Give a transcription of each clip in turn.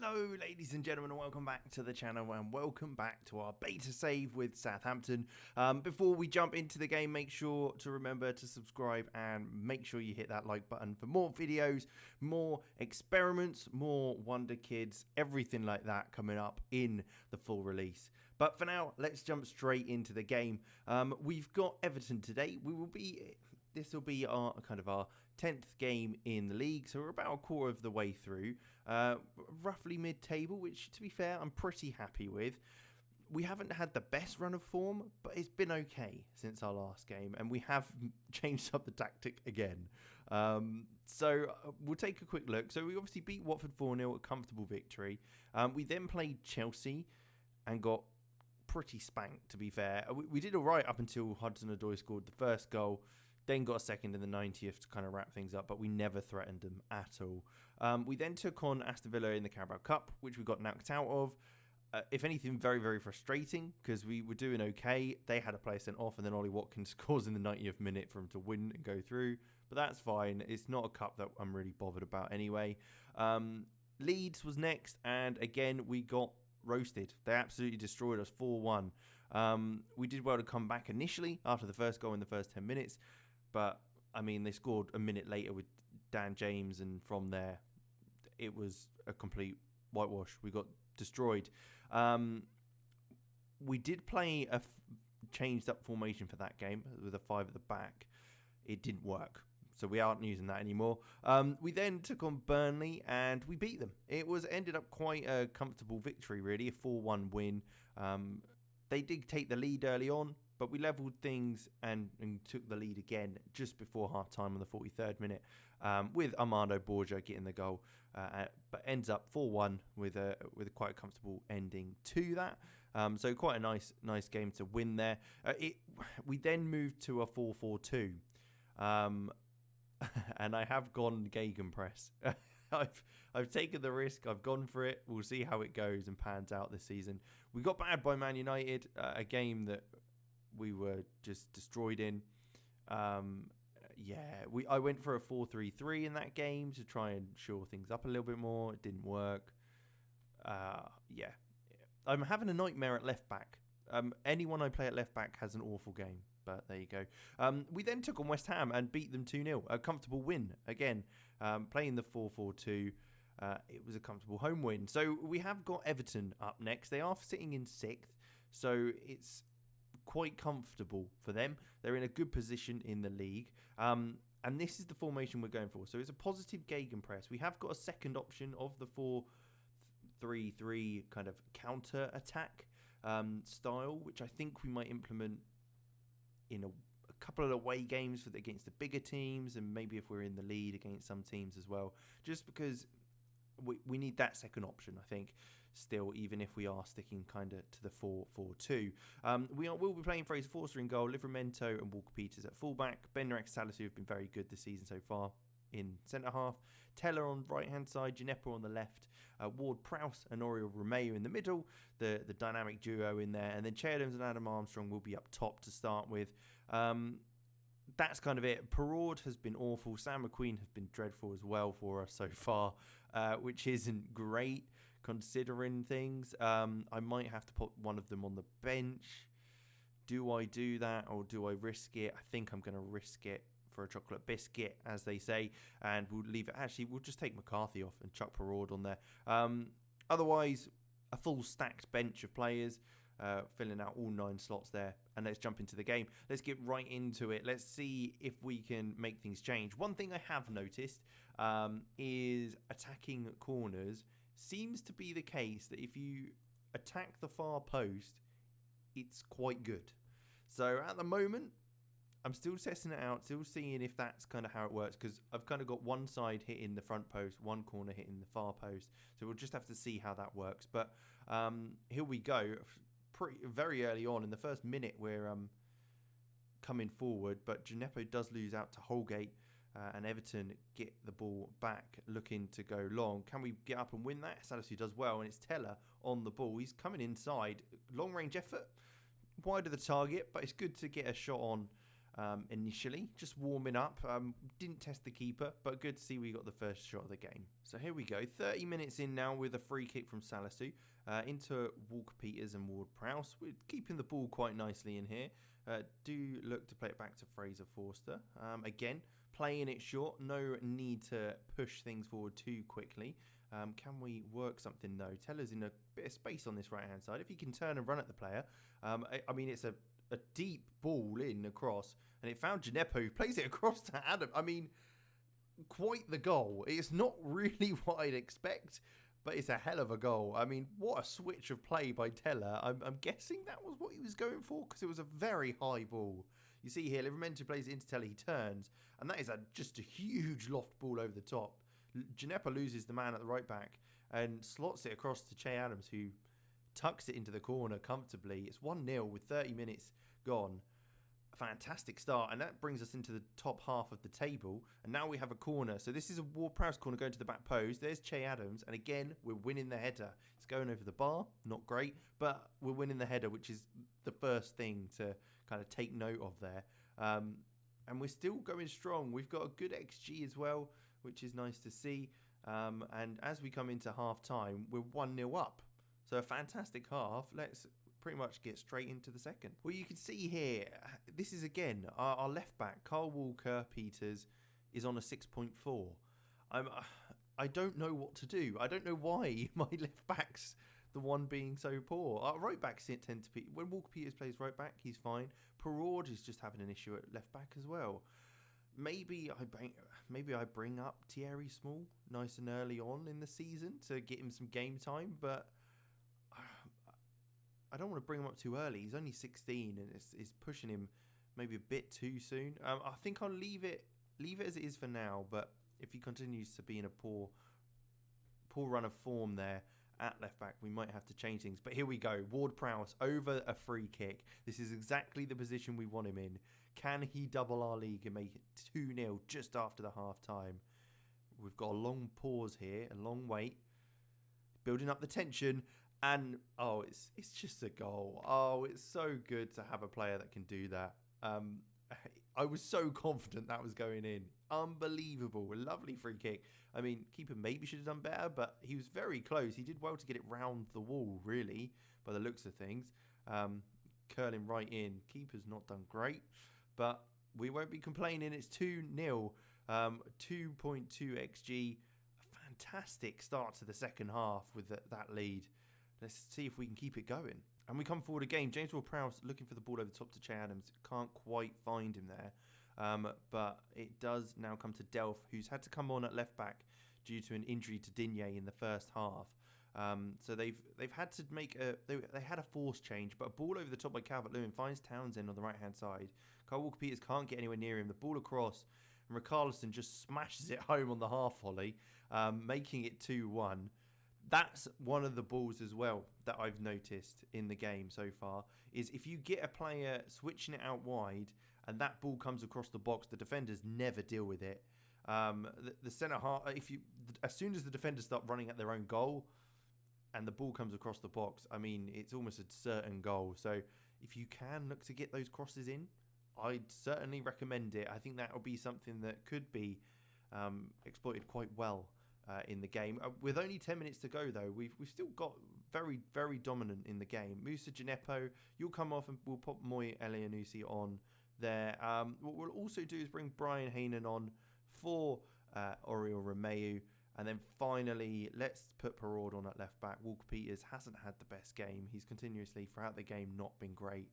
Hello ladies and gentlemen, and welcome back to the channel and welcome back to our beta save with Southampton. Before we jump into the game, make sure to remember to subscribe and make sure you hit that like button for more videos, more experiments, more Wonder Kids, everything like that coming up in the full release. But for now, let's jump straight into the game. We've got Everton today. This will be our 10th game in the league, so we're about a quarter of the way through, roughly mid-table, which, to be fair, I'm pretty happy with. We haven't had the best run of form, but it's been okay since our last game, and we have changed up the tactic again. So we'll take a quick look. So we obviously beat Watford 4-0, a comfortable victory. We then played Chelsea and got pretty spanked, to be fair. We did all right up until Hudson-Odoi scored the first goal. Then got a second in the 90th to kind of wrap things up, but we never threatened them at all. We then took on Aston Villa in the Carabao Cup, which we got knocked out of. If anything, very, very frustrating because we were doing okay. They had a player sent off, and then Ollie Watkins scores in the 90th minute for him to win and go through. But that's fine. It's not a cup that I'm really bothered about anyway. Leeds was next, and again, we got roasted. They absolutely destroyed us 4-1. We did well to come back initially after the first goal in the first 10 minutes. But, I mean, they scored a minute later with Dan James, and from there, it was a complete whitewash. We got destroyed. We did play a changed-up formation for that game with a 5 at the back. It didn't work, so we aren't using that anymore. We then took on Burnley, and we beat them. It ended up quite a comfortable victory, really, a 4-1 win. They did take the lead early on, but we levelled things and took the lead again just before half-time on the 43rd minute with Armando Borja getting the goal. But ends up 4-1 with a quite a comfortable ending to that. So quite a nice game to win there. We then moved to a 4-4-2. And I have gone gegenpress. I've taken the risk. I've gone for it. We'll see how it goes and pans out this season. We got battered by Man United, a game that we were just destroyed in. I went for a 4-3-3 in that game to try and shore things up a little bit more. It didn't work. I'm having a nightmare at left back. Anyone I play at left back has an awful game. But there you go. We then took on West Ham and beat them 2-0. A comfortable win. Again, playing the 4-4-2. It was a comfortable home win. So we have got Everton up next. They are sitting in 6th. So it's quite comfortable for them. They're in a good position in the league. And this is the formation we're going for. So it's a positive gegenpress. We have got a second option of the 4-3-3 kind of counter-attack style, which I think we might implement in a couple of away games against the bigger teams, and maybe if we're in the lead against some teams as well, just because we need that second option, I think, still, even if we are sticking kind of to the 4-4-2. We'll be playing Fraser Forster in goal, Livramento and Walker Peters at fullback. Benrek Salisu have been very good this season so far in centre half. Teller on right hand side, Gineppo on the left, Ward Prowse and Oriol Romeu in the middle, the dynamic duo in there, and then Che Adams and Adam Armstrong will be up top to start with. That's kind of it. Perraud has been awful. Sam McQueen has been dreadful as well for us so far, which isn't great considering things. I might have to put one of them on the bench. Do I do that or do I risk it? I think I'm going to risk it for a chocolate biscuit, as they say, and we'll leave it. Actually, we'll just take McCarthy off and chuck Perraud on there. Otherwise, a full stacked bench of players, filling out all 9 slots there. And let's jump into the game. Let's get right into it. Let's see if we can make things change. One thing I have noticed is attacking corners seems to be the case that if you attack the far post, it's quite good. So at the moment, I'm still testing it out, still seeing if that's kind of how it works, because I've kind of got one side hitting the front post, one corner hitting the far post. So we'll just have to see how that works. But here we go. Very early on in the first minute, we're coming forward, but Gineppo does lose out to Holgate, and Everton get the ball back, looking to go long. Can we get up and win that? Salisu does well, and it's Teller on the ball. He's coming inside, long range effort, wide of the target, but it's good to get a shot on initially, just warming up. Didn't test the keeper, but good to see we got the first shot of the game. So here we go, 30 minutes in now with a free kick from Salisu into Walker-Peters and Ward-Prowse. We're keeping the ball quite nicely in here. Do look to play it back to Fraser-Forster. Again, playing it short, no need to push things forward too quickly. Can we work something though? Teller's in a bit of space on this right-hand side. If he can turn and run at the player, I mean, it's a deep ball in across, and it found Gineppo, who plays it across to Adam. I mean, quite the goal. It's not really what I'd expect, but it's a hell of a goal. I mean, what a switch of play by Teller. I'm guessing that was what he was going for, because it was a very high ball. You see here, Livramento plays it into Teller, he turns, and that is just a huge loft ball over the top. Gineppo loses the man at the right back and slots it across to Che Adams, who tucks it into the corner comfortably. It's 1-0 with 30 minutes gone. A fantastic start, and that brings us into the top half of the table. And now we have a corner. So this is a Ward-Prowse corner going to the back post. There's Che Adams, and again, we're winning the header. It's going over the bar, not great, but we're winning the header, which is the first thing to kind of take note of there. And we're still going strong. We've got a good XG as well, which is nice to see. And as we come into half-time, we're 1-0 up. So a fantastic half. Let's pretty much get straight into the second. Well, you can see here, this is again, our left back, Carl Walker-Peters, is on a 6.4. I don't know what to do. I don't know why my left back's the one being so poor. Our right backs tend to be, when Walker-Peters plays right back, he's fine. Perraud is just having an issue at left back as well. Maybe I bring up Thierry Small nice and early on in the season to get him some game time, but I don't want to bring him up too early. He's only 16 and it's pushing him maybe a bit too soon. I think I'll leave it as it is for now, but if he continues to be in a poor run of form there at left back, we might have to change things. But here we go, Ward-Prowse over a free kick. This is exactly the position we want him in. Can he double our league and make it 2-0 just after the half-time? We've got a long pause here, a long wait, building up the tension, and oh, it's just a goal. Oh, it's so good to have a player that can do that. I was so confident that was going in. Unbelievable. A lovely free kick. I mean, keeper maybe should have done better, but he was very close. He did well to get it round the wall, really, by the looks of things. Curling right in. Keeper's not done great, but we won't be complaining. It's 2-0. 2.2 XG. A fantastic start to the second half with that lead. Let's see if we can keep it going. And we come forward again. James Ward-Prowse looking for the ball over the top to Che Adams. Can't quite find him there. But it does now come to Delph, who's had to come on at left back due to an injury to Digne in the first half. So they've had to make they had a force change, but a ball over the top by Calvert-Lewin finds Townsend on the right-hand side. Carl Walker-Peters can't get anywhere near him. The ball across, and Richarlison just smashes it home on the half volley, making it 2-1. That's one of the balls as well that I've noticed in the game so far, is if you get a player switching it out wide and that ball comes across the box, the defenders never deal with it. The centre half, as soon as the defenders start running at their own goal and the ball comes across the box, I mean, it's almost a certain goal. So if you can look to get those crosses in, I'd certainly recommend it. I think that will be something that could be exploited quite well in the game. With only 10 minutes to go, though, we've still got very, very dominant in the game. Moussa Gineppo, you'll come off and we'll pop Moy Elianusi on there. What we'll also do is bring Brian Hainan on for Oriol Romeu. And then finally, let's put Perraud on at left back. Walker-Peters hasn't had the best game. He's continuously, throughout the game, not been great.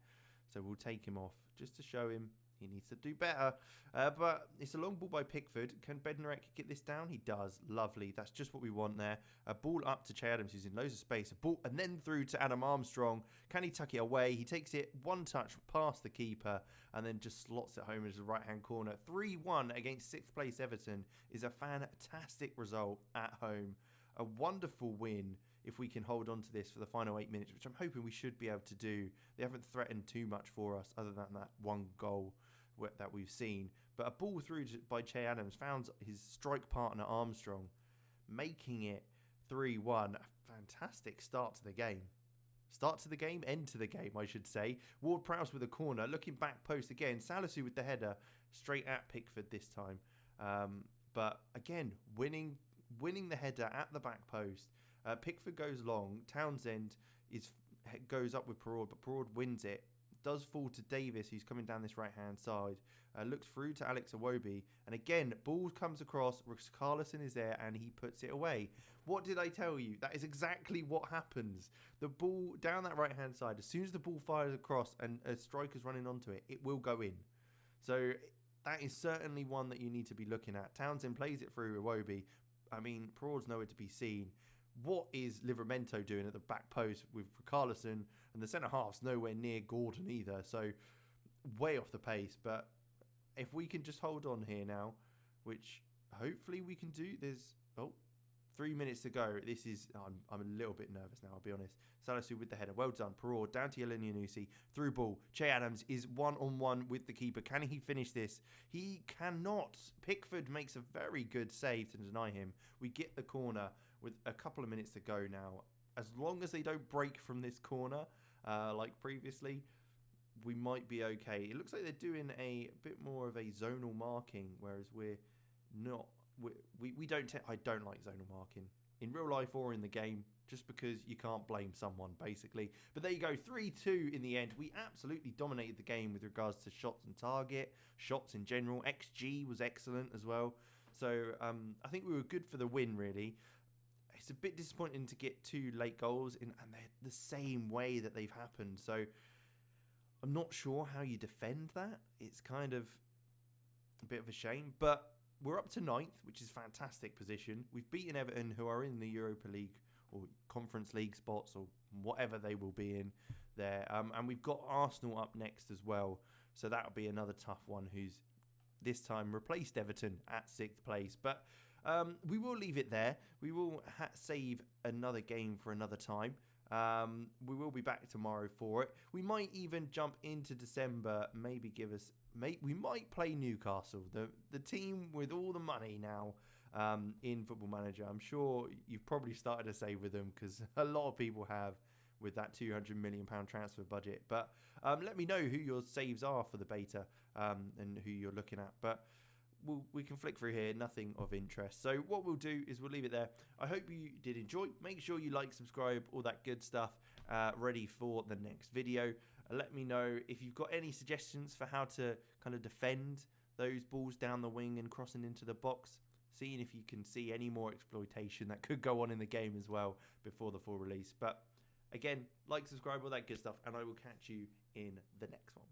So we'll take him off just to show him he needs to do better. But it's a long ball by Pickford. Can Bednarek get this down? He does. Lovely. That's just what we want there. A ball up to Che Adams, who's in loads of space. A ball, and then through to Adam Armstrong. Can he tuck it away? He takes it one touch past the keeper and then just slots it home into the right-hand corner. 3-1 against 6th place Everton is a fantastic result at home. A wonderful win if we can hold on to this for the final 8 minutes, which I'm hoping we should be able to do. They haven't threatened too much for us other than that one goal that we've seen. But a ball through by Che Adams found his strike partner Armstrong, making it 3-1. A fantastic start to the game. Start to the game, end to the game, I should say. Ward-Prowse with a corner, looking back post again. Salisu with the header, straight at Pickford this time. But again, winning the header at the back post. Pickford goes long. Townsend goes up with Perraud, but Perraud wins it. Does fall to Davis, who's coming down this right-hand side. Looks through to Alex Iwobi. And again, ball comes across. Carlison is there, and he puts it away. What did I tell you? That is exactly what happens. The ball down that right-hand side, as soon as the ball fires across and a striker's running onto it, it will go in. So that is certainly one that you need to be looking at. Townsend plays it through Iwobi. I mean, Perraud's nowhere to be seen. What is Livramento doing at the back post with Carlison? And the centre-half's nowhere near Gordon either. So way off the pace. But if we can just hold on here now, which hopefully we can do. There's 3 minutes to go. This is I'm a little bit nervous now, I'll be honest. Salisu with the header. Well done. Perraud down to Elenianusi. Through ball. Che Adams is one-on-one with the keeper. Can he finish this? He cannot. Pickford makes a very good save to deny him. We get the corner with a couple of minutes to go now. As long as they don't break from this corner like previously, we might be okay. It looks like they're doing a bit more of a zonal marking, whereas we're not. We don't. I don't like zonal marking in real life or in the game, just because you can't blame someone basically. But there you go, 3-2 in the end. We absolutely dominated the game with regards to shots and target, shots in general. XG was excellent as well. So I think we were good for the win really. It's a bit disappointing to get 2 late goals and they're the same way that they've happened. So I'm not sure how you defend that. It's kind of a bit of a shame, but we're up to 9th, which is fantastic position. We've beaten Everton, who are in the Europa League or Conference League spots or whatever they will be in there. And we've got Arsenal up next as well. So that'll be another tough one, who's this time replaced Everton at 6th place. But we will leave it there. We will save another game for another time. We will be back tomorrow for it. We might even jump into December, maybe we might play Newcastle, the team with all the money now in Football Manager. I'm sure you've probably started to save with them because a lot of people have with that £200 million transfer budget. But let me know who your saves are for the beta and who you're looking at. But we can flick through here, nothing of interest. So what we'll do is we'll leave it there. I hope you did enjoy. Make sure you like, subscribe, all that good stuff, ready for the next video. Let me know if you've got any suggestions for how to kind of defend those balls down the wing and crossing into the box. Seeing if you can see any more exploitation that could go on in the game as well before the full release. But again, like, subscribe, all that good stuff, and I will catch you in the next one.